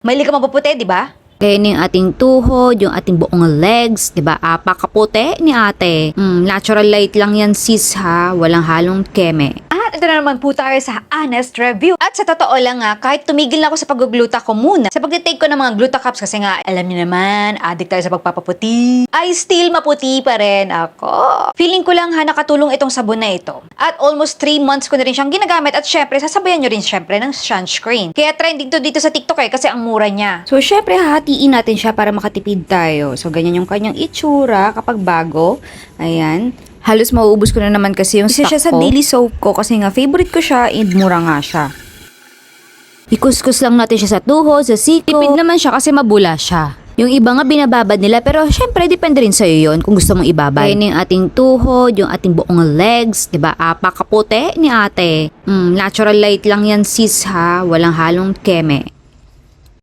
Mahilig ka mapuputi, di ba? Kaya yung ating tuhod, yung ating buong legs, 'di ba? Apakaputi ni ate. Natural light lang yan sis ha, walang halong keme. At ito na naman po tayo sa honest review. At sa totoo lang nga, kahit tumigil na ako sa pag-gluta ko muna, sa pag-take ko ng mga Glutacaps kasi nga, alam niyo naman, addict tayo sa pagpapaputi, I still maputi pa rin ako. Feeling ko lang ha, nakatulong itong sabon na ito. At almost 3 months ko na rin siyang ginagamit at syempre, sasabayan nyo rin syempre ng sunscreen. Kaya trending to dito sa TikTok kasi ang mura niya. So syempre hahatiin natin siya para makatipid tayo. So ganyan yung kanyang itsura kapag bago. Ayan. Halos mauubos ko na naman kasi yung Isa stock siya sa ko. daily soap ko kasi nga favorite ko siya and mura nga siya. Ikuskus lang natin siya sa tuhod, sa siko. Tipid naman siya kasi mabula siya. Yung iba nga binababad nila pero syempre depende rin sa'yo yun kung gusto mong ibabad. Kaya yung ating tuhod, yung ating buong legs, 'di ba? Apakaputi ni ate. Natural light lang yan sis ha, walang halong keme.